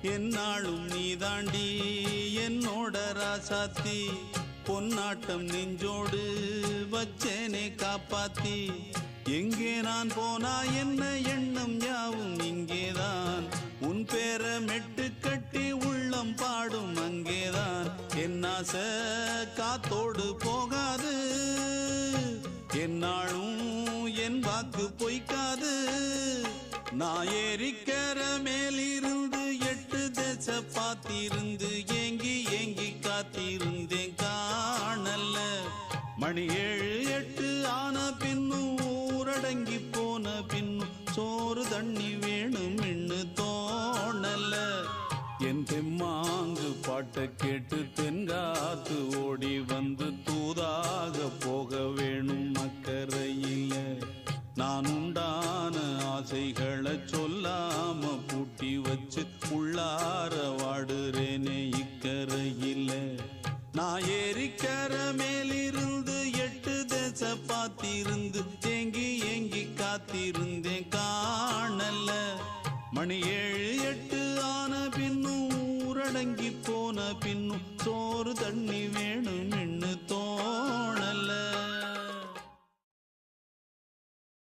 என்னாலும் நீதாண்டி என்னோட ராசாத்தி பொன்னாட்டம் நெஞ்சோடு வச்சேனே காப்பாத்தி எங்கே நான் போனா என்ன எண்ணம் யாவும் இங்கேதான் உன் பேர மெட்டு கட்டி உள்ளம் பாடும் அங்கேதான் என் ஆசை காத்தோடு போகாது என்னாலும் என் வாக்கு பொய்க்காது நான் ஏறிக்கர மேலிருந்து 8 தேச பார்த்திருந்து ஏங்கி ஏங்கி காத்திருந்தேன் காணல்ல மணி 7 8 ஆன பின்னும் ஊரடங்கி போன பின்னும் சோறு தண்ணி வேணும் இன்னு தோணல என் தெம்மாங்கு பாட்டை கேட்டு தென்காத்து ஓடி வந்து தூதாக போக வேணும் அக்கறையில நான் உண்டான ஆசைகளை சொல்லாம பூட்டி வச்சு உள்ளார வாடுறேனே இக்கரையில நான் ஏறிக்கர மேலிருந்து 8 தேச பார்த்திருந்து ஏங்கி ஏங்கி காத்திருந்தேன் காணல மணி 7 8 ஆன பின்னும் ஊரடங்கி போன பின்னும் சோறு தண்ணி வேணும் இன்னு